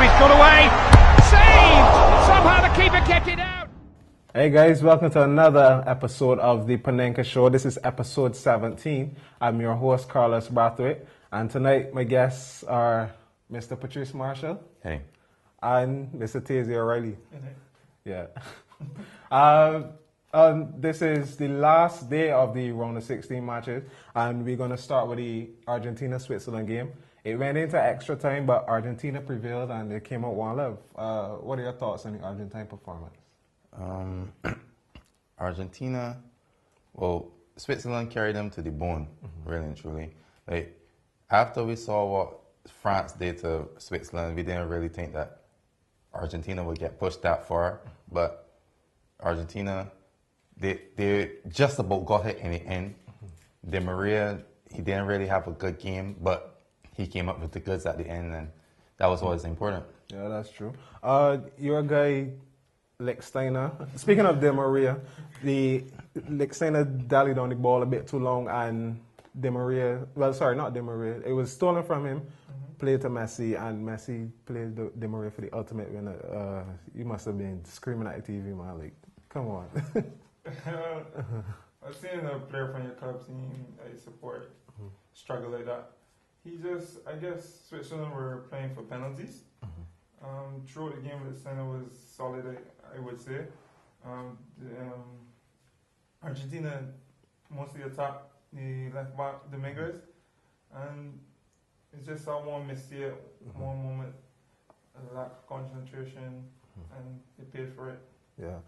he's got away. Saved! Somehow the keeper kept it out. Hey guys, welcome to another episode of the Panenka Show. This is episode 17. I'm your host, Carlos Brathwaite, and tonight my guests are Mr. Patrice Marshall. Hey. And Mr. Tazy O'Reilly. Yeah. This is the last day of the round of 16 matches, and we're going to start with the Argentina-Switzerland game. It went into extra time, but Argentina prevailed and they came out 1-0. What are your thoughts on the Argentine performance? Argentina, well, Switzerland carried them to the bone, really and truly. Like, after we saw what France did to Switzerland, we didn't really think that Argentina would get pushed that far, but Argentina, they just about got it in the end. Di Maria, he didn't really have a good game, but he came up with the goods at the end, and that was what was important. Yeah, that's true. Your guy, Lichtsteiner, speaking of Di Maria, Lichtsteiner dallied on the ball a bit too long, and Di Maria, well, sorry, not Di Maria, it was stolen from him, played to Messi, and Messi played Di Maria for the ultimate winner. You must have been screaming at the TV, man, like, come on. I've seen a player from your club team I support struggle like that. I guess Switzerland were playing for penalties. Throughout the game, the center was solid, I would say. Argentina mostly attacked the left back, Dominguez, and it's just that one mistake, one moment, a lack of concentration, and they paid for it. Yeah.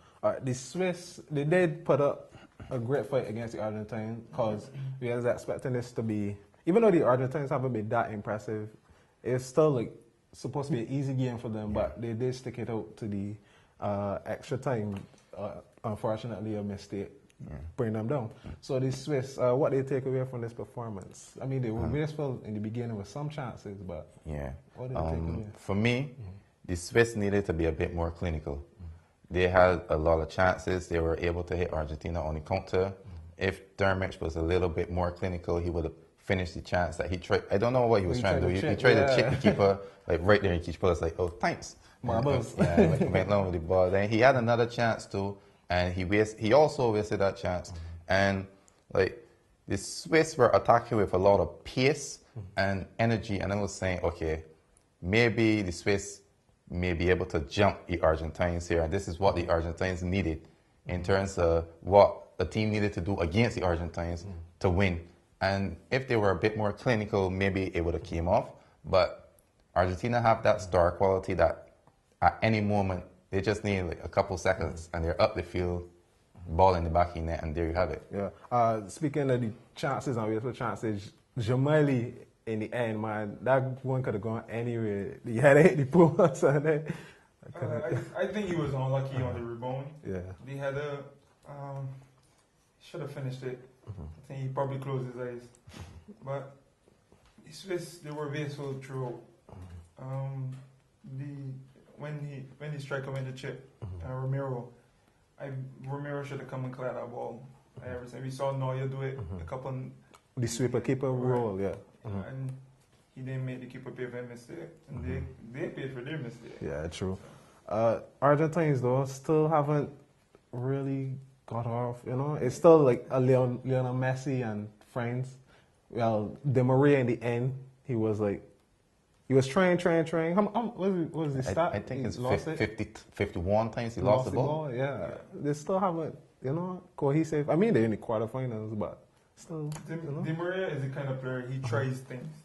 The Swiss, they did put up a great fight against the Argentines because we was expecting this to be, even though the Argentines haven't been that impressive, it's still like supposed to be an easy game for them, but they did stick it out to the extra time. Unfortunately, a mistake bring them down. So the Swiss, what they take away from this performance? I mean, they were wasteful in the beginning with some chances, but what did they take away? For me, the Swiss needed to be a bit more clinical. They had a lot of chances. They were able to hit Argentina on the counter. If Dermich was a little bit more clinical, he would have finished the chance that he tried. I don't know what he was trying to do. He tried to chip the keeper, like right there, and the keeper was like, "Oh, thanks." Marbles. Went long with the ball. Then he had another chance too, and he also wasted that chance. And like the Swiss were attacking with a lot of pace and energy, and I was saying, okay, maybe the Swiss may be able to jump the Argentines here, and this is what the Argentines needed in terms of what the team needed to do against the Argentines to win. And if they were a bit more clinical, maybe it would have came off. But Argentina have that star quality that at any moment, they just need like a couple seconds and they're up the field, ball in the back of the net, and there you have it. Yeah. Speaking of the chances and wasteful chances, Jamali, in the end, man, that one could have gone anywhere. He had to hit the post. And I think he was unlucky on the rebound. Yeah. They had should have finished it. I think he probably closed his eyes. But the Swiss, they were wasteful throughout. When the striker went to chip, Romero should have come and cleared that ball. We saw Neuer do it a couple. The sweeper keeper role, yeah. And he didn't make the keeper pay for a mistake. And they paid for their mistake. Yeah, true. Argentines, though, still haven't really got off, you know? It's still like a Lionel Messi and friends. Well, Di Maria in the end, he was trying. What was the stat? I think it's 51 times he lost the ball. Yeah. They still haven't, cohesive. I mean, they're in the quarterfinals, but still. Di Maria is the kind of player, he tries things.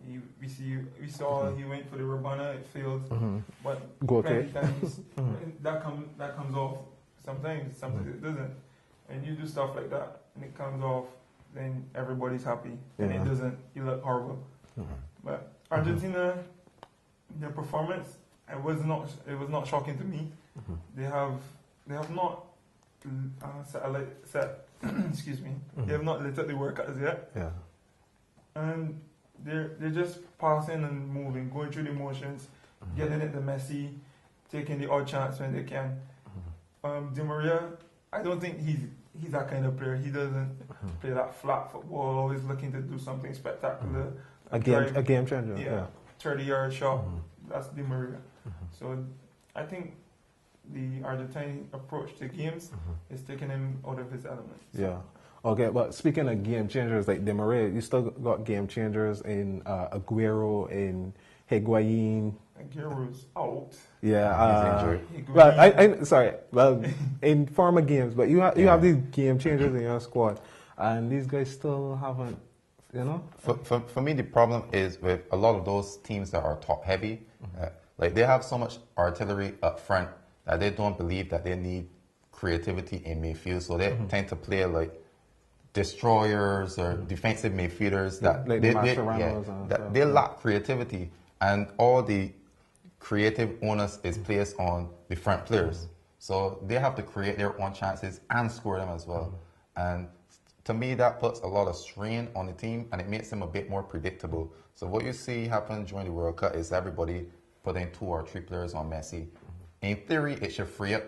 We saw he went for the Rabana, it failed. But plenty times that comes off. Sometimes it doesn't. And you do stuff like that and it comes off, then everybody's happy. And it doesn't, you look horrible. But Argentina, their performance, it was not shocking to me. They have not excuse me. They have not lit up the workouts yet. Yeah. And they're just passing and moving, going through the motions, getting it to Messi, taking the odd chance when they can. Di Maria, I don't think he's that kind of player. He doesn't play that flat football, always looking to do something spectacular. A game changer. Yeah. 30-yard shot. That's Di Maria. So I think the Argentine approach to games is taking him out of his element. Yeah. Okay, but speaking of game changers like Di Maria, you still got game changers in Aguero, in Higuain. Aguero's out. Yeah. He's injured. Well, sorry. Well, in former games, but you have these game changers in your squad, and these guys still haven't, you know. For me, the problem is with a lot of those teams that are top heavy, like they have so much artillery up front that they don't believe that they need creativity in midfield, so they tend to play like destroyers or defensive midfielders that like they lack creativity, and all the creative onus is placed on the front players. So they have to create their own chances and score them as well. And to me, that puts a lot of strain on the team, and it makes them a bit more predictable. So what you see happen during the World Cup is everybody putting 2 or 3 players on Messi. In theory, it should free up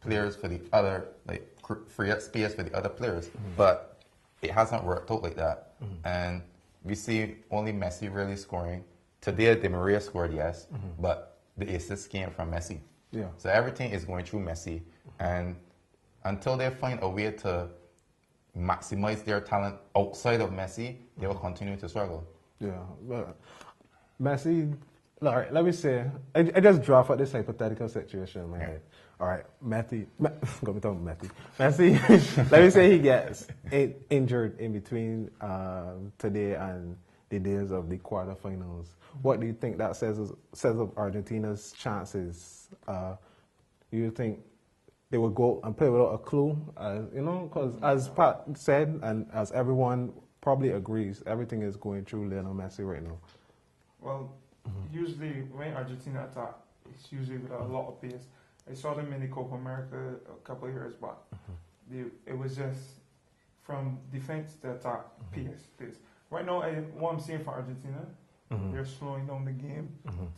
players for the other, like free up space for the other players. But it hasn't worked out like that. And we see only Messi really scoring. Today, Di Maria scored, yes, but the assist came from Messi. Yeah. So everything is going through Messi. And until they find a way to maximize their talent outside of Messi, they will continue to struggle. Yeah, but Messi, all right, let me say, I just draw out this hypothetical situation in my head. All right, Messi, let me say he gets injured in between today and the days of the quarterfinals. What do you think that says of Argentina's chances? You think they will go and play without a clue? You know, because as Pat said, and as everyone probably agrees, everything is going through Lionel Messi right now. Well, usually when Argentina attack, it's usually with a lot of pace. I saw them in the Copa America a couple of years back. It was just from defense to attack, pace. Right now, what I'm seeing for Argentina, they're slowing down the game,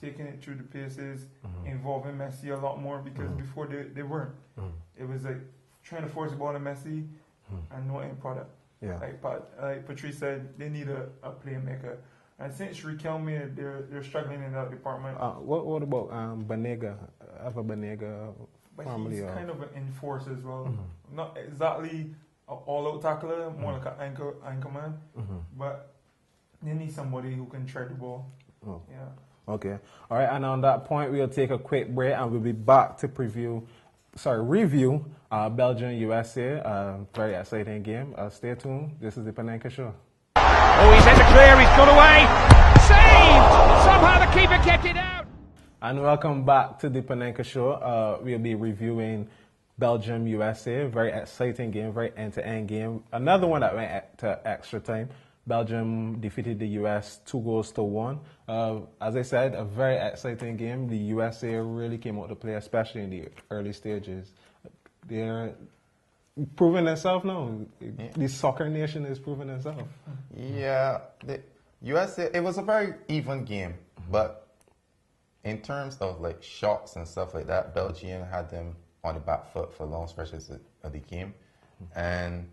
taking it through the paces, involving Messi a lot more, because before they weren't. It was like trying to force the ball to Messi and no end product. Yeah. Like Patrice said, they need a playmaker. And since Riquelme, they're struggling in that department. What about Banega? Ava Banega? But he's kind of an enforcer as well. Not exactly an all-out tackler, more like an anchor man. But they need somebody who can tread the ball. Oh. Yeah. Okay. All right. And on that point, we'll take a quick break, and we'll be back to review Belgium USA. Very exciting game. Stay tuned. This is the Panenka Show. Oh, he's had to clear, he's got away. Save! Somehow the keeper kept it out. And welcome back to the Panenka Show. We'll be reviewing Belgium USA. Very exciting game, very end-to-end game. Another one that went to extra time. Belgium defeated the US 2-1. As I said, a very exciting game. The USA really came out to play, especially in the early stages. They're proving themselves now. The soccer nation is proving itself. Yeah, the USA, it was a very even game, but in terms of like shots and stuff like that, Belgium had them on the back foot for long stretches of the game. And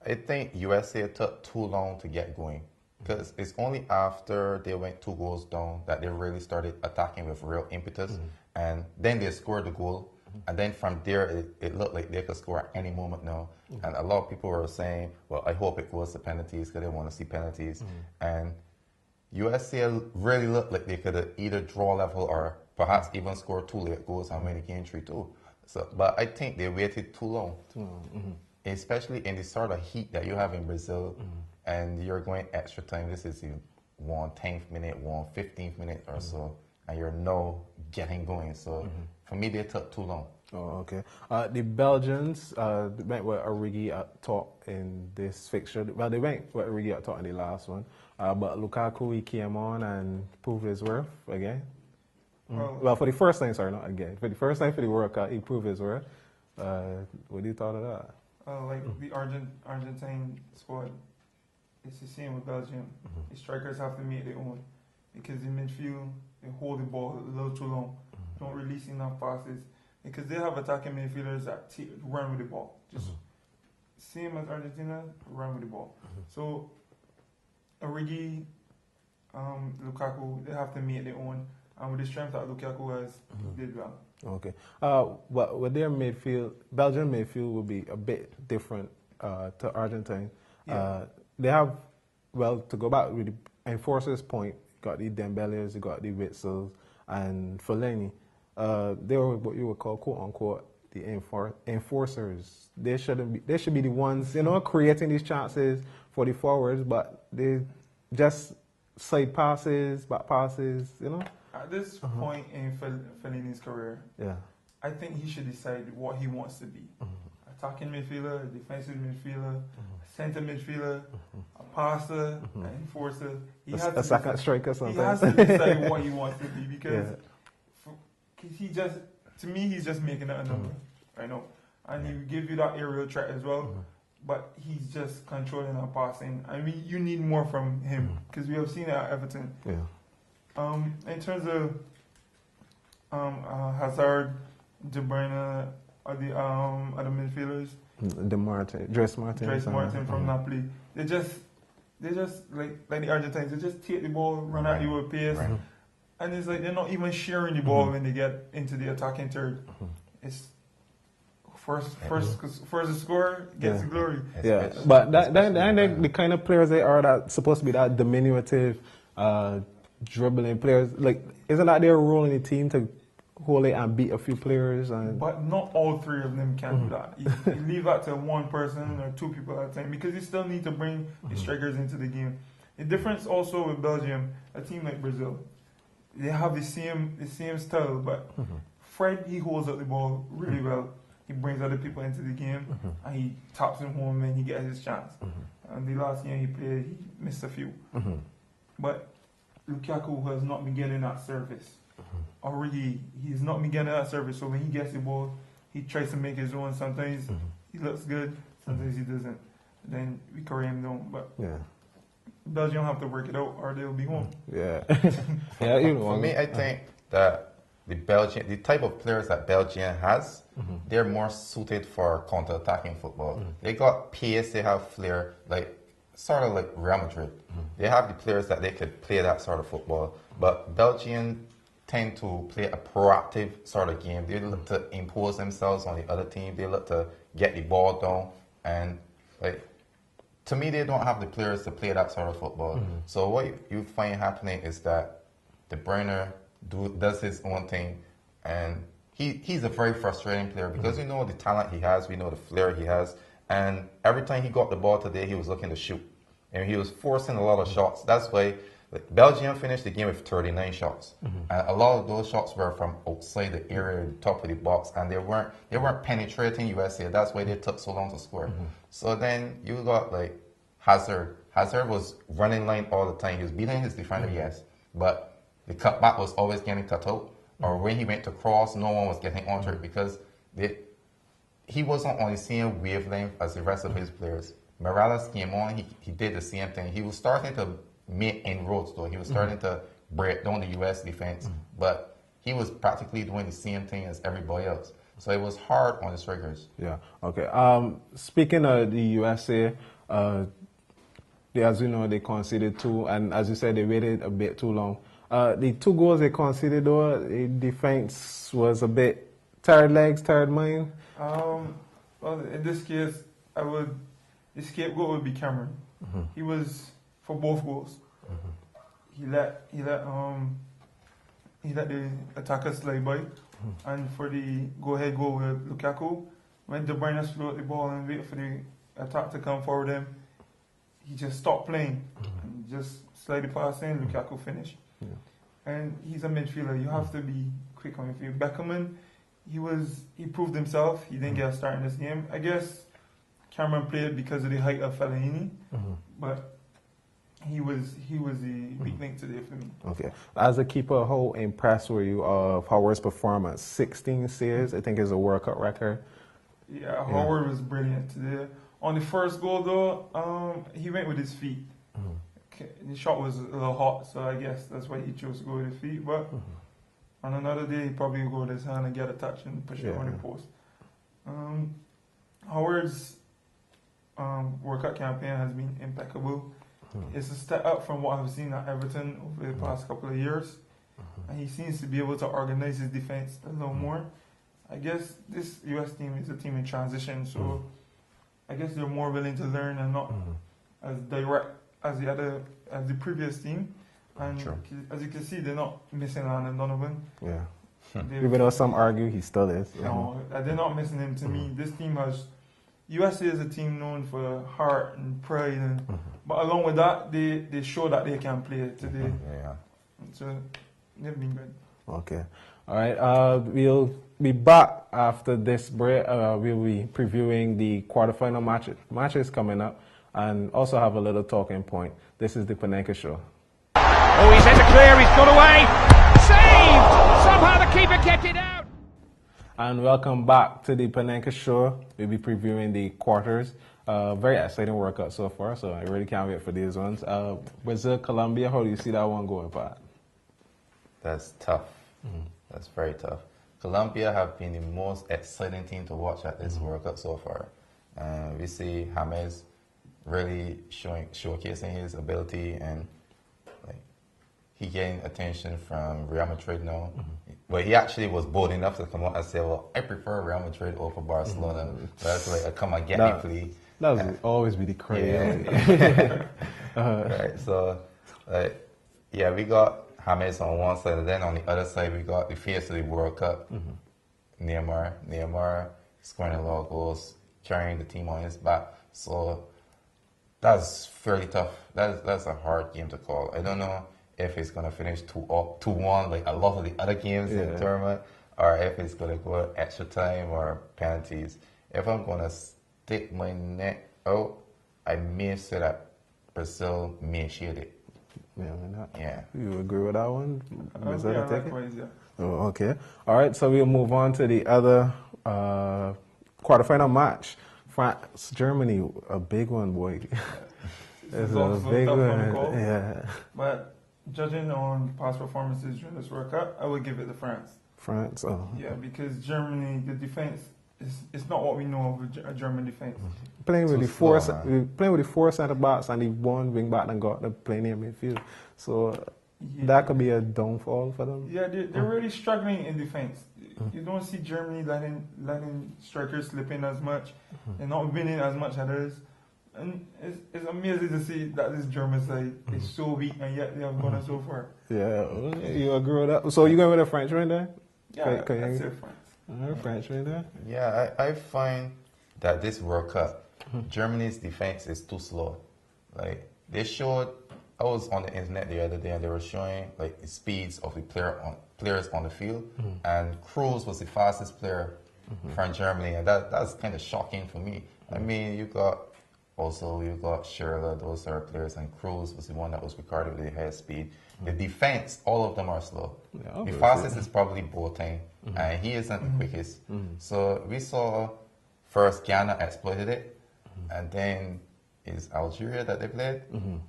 I think USA took too long to get going, because it's only after they went 2 goals down that they really started attacking with real impetus. And then they scored the goal. And then from there, it looked like they could score at any moment now. And a lot of people were saying, well, I hope it goes to penalties, because they want to see penalties. And USA really looked like they could either draw level or perhaps even score 2 late goals and win the game 3-2. So, but I think they waited too long. Especially in the sort of heat that you have in Brazil, and you're going extra time. This is your 10th minute, 15th minute or so, and you're now getting going. So for me, they took too long. Oh, okay. The Belgians went with Origi at top in this fixture. Well, they went with Origi at top in the last one, but Lukaku, he came on and proved his worth again. Well, for the first time, sorry, not again. For the first time for the World Cup, he proved his worth. What do you thought of that? The Argentine squad, it's the same with Belgium. The strikers have to make their own, because in midfield, they hold the ball a little too long, don't release enough passes, because they have attacking midfielders that run with the ball. Just same as Argentina, run with the ball. So Origi, Lukaku, they have to make their own. and with the strength that Lukaku has, he did well. Okay. But with their midfield, Belgian midfield will be a bit different to Argentine. Yeah. They have, well, to go back with the enforcers point, got the Dembeles, you got the Witzels, and Fellaini. They were what you would call, quote unquote, the enforcers. They should be the ones, creating these chances for the forwards, but they just side passes, back passes, At this point in Fellaini's career, Yeah. I think he should decide what he wants to be. Attacking midfielder, defensive midfielder, center midfielder, a passer, an enforcer. He has A second striker He sometimes. has to decide what he wants to be because to me, he's just making it a number. I know. And he will give you that aerial threat as well. But he's just controlling our passing. I mean, you need more from him because we have seen it at Everton. Yeah. In terms of Hazard, De Bruyne, are the midfielders, Dres Martin from Napoli, they just like the Argentines. They just take the ball, run at you with pace, and it's like they're not even sharing the ball when they get into the attacking third. It's first to score gets the glory. Yeah, but then the kind of players they are that supposed to be that diminutive, dribbling players. Like, isn't that their role in the team to hold it and beat a few players? But not all three of them can do that. You leave that to one person or two people at a time because you still need to bring the strikers into the game. The difference also with Belgium, a team like Brazil, they have the same style, but Fred, he holds up the ball really well. He brings other people into the game and he taps them home and he gets his chance. And the last game he played, he missed a few. But Lukaku has not been getting that service. Already, he's not been getting that service. So when he gets the ball, he tries to make his own. Sometimes he looks good, sometimes he doesn't. Then we carry him down. But Belgium have to work it out or they'll be home. Yeah. For me, I think that the type of players that Belgium has, they're more suited for counter-attacking football. They got pace, they have flair, sort of like Real Madrid. They have the players that they could play that sort of football. But Belgium tend to play a proactive sort of game. They look to impose themselves on the other team. They look to get the ball down. And to me, they don't have the players to play that sort of football. So what you find happening is that De Bruyne does his own thing, and he's a very frustrating player because we know the talent he has, we know the flair he has, and every time he got the ball today, he was looking to shoot, and he was forcing a lot of shots. That's why Belgium finished the game with 39 shots, and a lot of those shots were from outside the area, the top of the box, and they weren't penetrating USA. That's why they took so long to score. So then you got Hazard. Hazard was running line all the time. He was beating his defender, yes, but the cutback was always getting cut out, or when he went to cross, no one was getting onto it because he wasn't on the same wavelength as the rest of his players. Morales came on, he did the same thing. He was starting to make inroads though. He was starting to break down the US defense, but he was practically doing the same thing as everybody else. So it was hard on the strikers. Yeah, okay. Speaking of the USA, as you know, they conceded 2, and as you said, they waited a bit too long. The 2 goals they conceded, though, the defense was a bit tired legs, tired mind. Well, in this case, the scapegoat would be Cameron. He was for both goals. He let the attackers slide by, and for the go-ahead goal with Lukaku, when De Bruyne float the ball and wait for the attack to come forward him, he just stopped playing and just slide the pass in. Lukaku finished. And he's a midfielder. You have to be quick on your feet. Beckerman, he proved himself. He didn't get a start in this game. I guess Cameron played because of the height of Fellaini, but he was the weak link today for me. Okay. As a keeper, how impressed were you of Howard's performance? 16 saves, I think, is a World Cup record. Yeah, Howard was brilliant today. On the first goal, though, he went with his feet. The shot was a little hot, so I guess that's why he chose to go with his feet. But on another day, he probably would go with his hand and get a touch and push it on the post. Howard's World Cup campaign has been impeccable. It's a step up from what I've seen at Everton over the past couple of years. and he seems to be able to organize his defense a little more. I guess this U.S. team is a team in transition, so I guess they're more willing to learn and not as direct as the previous team. And as you can see, they're not missing Landon Donovan. Yeah. Even though some argue, he still is. No, they're not missing him. To me, this team has. USA is a team known for heart and pride, but along with that, they show that they can play today. So they've been good. Okay. All right. We'll be back after this break. We'll be previewing the quarterfinal matches coming up, and also have a little talking point. This is the Panenka Show. Oh, he's had to clear. He's got away. Saved. Somehow the keeper kept it out. And welcome back to the Panenka Show. We'll be previewing the quarters. Very exciting workout so far, so I really can't wait for these ones. Brazil, Colombia, how do you see that one going, Pat? That's tough. That's very tough. Colombia have been the most exciting team to watch at this World Cup so far. We see James really showcasing his ability, and like he gained attention from Real Madrid now. But he actually was bold enough to come out and say, well, I prefer Real Madrid over Barcelona. So that's like a come and get me plea. That would always be the crazy. Yeah. Right, so we got James on one side, and then on the other side we got the face of the World Cup, Neymar scoring a lot of goals, carrying the team on his back. So that's fairly tough. That's a hard game to call. I don't know if it's going to finish 2-1 like a lot of the other games in the tournament, or if it's going to go extra time or penalties. If I'm going to stick my neck out, I may say that Brazil may shield it. Yeah. You agree with that one? Likewise, yeah. Oh, okay. All right, so we'll move on to the other quarterfinal match. France, Germany, a big one, boy. It's a big one. Yeah. But judging on past performances during this World Cup, I would give it to France. France, oh. Yeah, because Germany, the defense it's not what we know of a German defense. Playing with the four centre backs and the one wing back and got the playing in midfield, so that could be a downfall for them. Yeah, they're really struggling in defense. You don't see Germany letting strikers slip in as much. They're not winning as much others. And it's amazing to see that this German side is so weak and yet they have gone so far. Yeah, you agree with that? So you going with the French right there? Yeah, I'd say France. French right there? Yeah, I find that this World Cup, Germany's defense is too slow. Like, they showed, I was on the internet the other day and they were showing like the speeds of the players on the field, and Kroos was the fastest player from Germany, and that's kind of shocking for me. I mean, you got Schürrle, those are players, and Kroos was the one that was recorded with the highest speed. The defense, all of them are slow. Yeah, the fastest is probably Boateng, and he isn't the quickest. So we saw first Ghana exploited it, and then is Algeria that they played,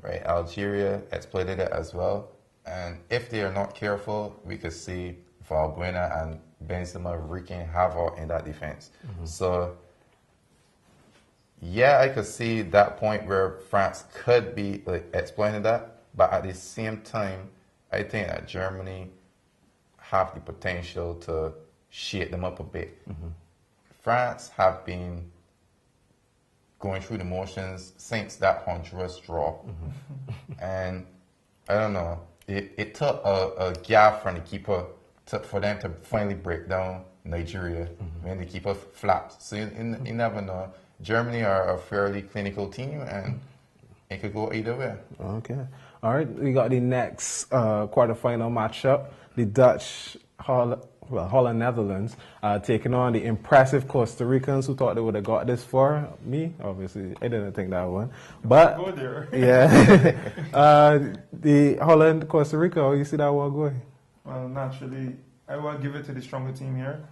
right? Algeria exploited it as well, and if they are not careful, we could see Valbuena and Benzema wreaking havoc in that defense. So yeah, I could see that point where France could be like exploiting that, but at the same time, I think that Germany have the potential to shake them up a bit. France have been going through the motions since that Honduras draw, and I don't know. It took a gaffe from the keeper for them to finally break down Nigeria when the keeper flapped. So you never know. Germany are a fairly clinical team, and it could go either way. Okay. All right. We got the next quarterfinal matchup. The Dutch, Holland, Netherlands, taking on the impressive Costa Ricans who thought they would have got this far. Me, obviously, I didn't think that one. But, go there. Yeah. The Holland, Costa Rica, how you see that one going? Well, naturally, I will give it to the stronger team here.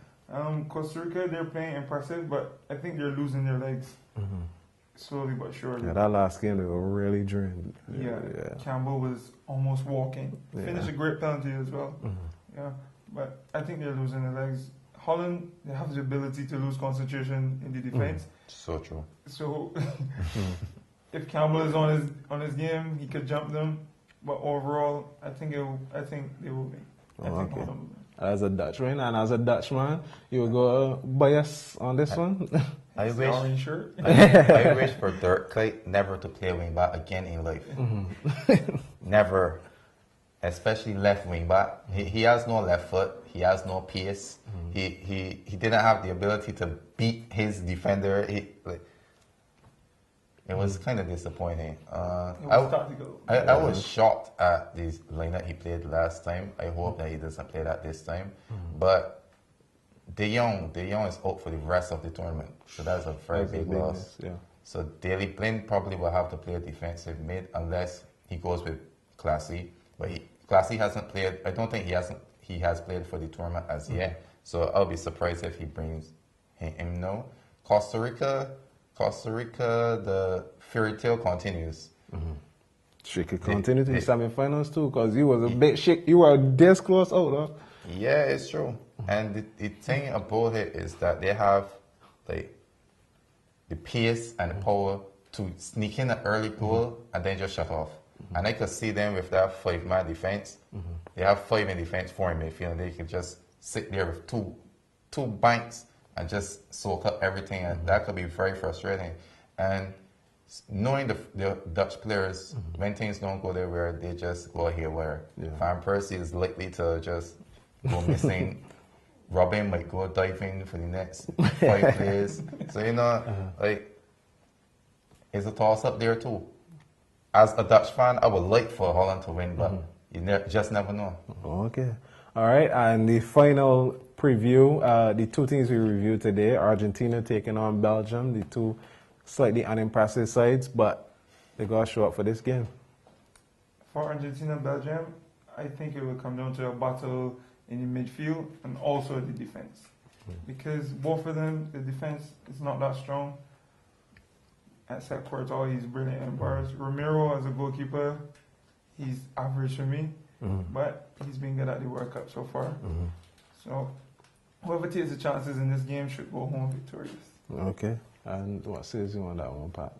Costa Rica, they're playing impressive, but I think they're losing their legs slowly but surely. Yeah, that last game they were really drained. Yeah. Campbell was almost walking. Finished a great penalty as well. Yeah, but I think they're losing their legs. Holland, they have the ability to lose concentration in the defense. So true. So if Campbell is on his game, he could jump them. But overall, I think they will win. I think okay. all of them. As a Dutchman and as a Dutchman, you will go bias on this one. I The wish, orange shirt. I wish for Dirk Kuyt never to play wing back again in life. Never, especially left wing back. He has no left foot. He has no pace. He didn't have the ability to beat his defender. It was kind of disappointing. It was tactical. I was shocked at the lineup he played last time. I hope that he doesn't play that this time. But De Jong is out for the rest of the tournament, so that's a very big loss. Yeah. So Daley Blind probably will have to play a defensive mid unless he goes with Classy. But Classy hasn't played. I don't think he has played for the tournament as yet. So I'll be surprised if he brings him now. Costa Rica, the fairy tale continues. She could continue to the semi-finals too, because you was a bit shit. You were this close out, though. Yeah, it's true. And the thing about it is that they have like the pace and the power to sneak in an early goal and then just shut off. And I could see them with that 5-man defense. They have 5 in defense, 4 in midfield, and they could just sit there with two banks and just soak up everything, and that could be very frustrating. And knowing the Dutch players, when things don't go their way, they just go haywire. Van Persie is likely to just go missing. Robin might go diving for the next 5 players. So, like, it's a toss-up there too. As a Dutch fan, I would like for Holland to win, but you just never know. Okay. All right, and the final preview, the 2 teams we reviewed today, Argentina taking on Belgium, the 2 slightly unimpressive sides, but they got to show up for this game. For Argentina, Belgium, I think it will come down to a battle in the midfield and also the defense. Because both of them, the defense is not that strong. Except Courtois, he's brilliant in bars. Romero, as a goalkeeper, he's average for me. But he's been good at the World Cup so far. So whoever takes the chances in this game should go home victorious. Okay. And what says you on that one, Pat?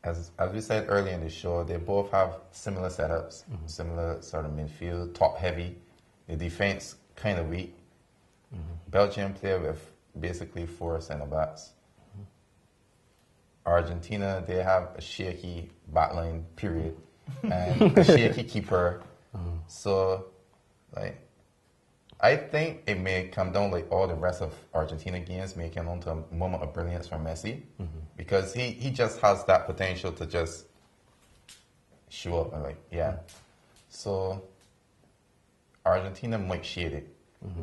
As we said earlier in the show, they both have similar setups, similar sort of midfield, top heavy. The defense kind of weak. Belgium play with basically 4 centre backs. Argentina, they have a shaky backline, period, and a shaky keeper. So, like, I think it may come down like all the rest of Argentina games may come down to a moment of brilliance from Messi, because he just has that potential to just show up and So, Argentina might shade it.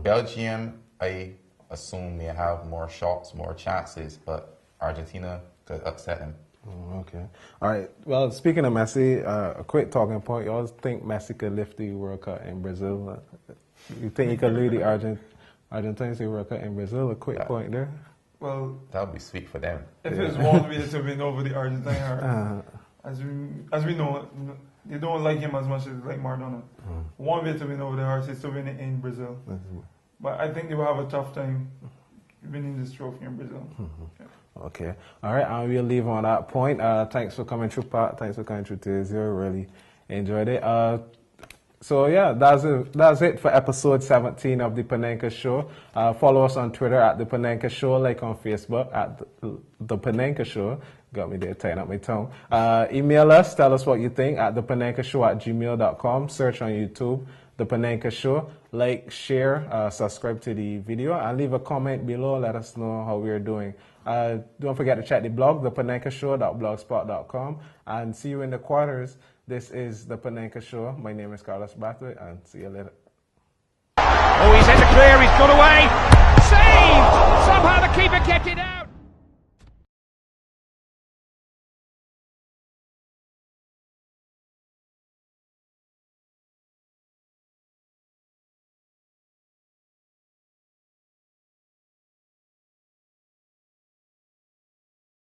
Belgium, I assume may have more shots, more chances, but Argentina could upset him. Okay. All right. Well, speaking of Messi, a quick talking point. You always think Messi could lift the World Cup in Brazil. You think he could lead the Argentines to the World Cup in Brazil? A quick point there. Well, that would be sweet for them. If it's one way to win over the Argentine, as we know, they don't like him as much as they like Maradona. One way to win over the Hearts is to win it in Brazil. But I think they will have a tough time winning this trophy in Brazil. Okay. All right. And we'll leave on that point. Thanks for coming through, Pat. Thanks for coming through to Zero. Really enjoyed it. So, yeah, that's it for episode 17 of The Panenka Show. Follow us on Twitter at The Panenka Show, like on Facebook at The Panenka Show. Got me there, tying up my tongue. Email us, tell us what you think at thepanenkashow@gmail.com. Search on YouTube, The Panenka Show. Like, share, subscribe to the video, and leave a comment below. Let us know how we're doing. Don't forget to check the blog, thepanenkashow.blogspot.com. And see you in the quarters. This is The Panenka Show. My name is Carlos Bathwaite, and see you later. Oh, he's in the clear, he's got away.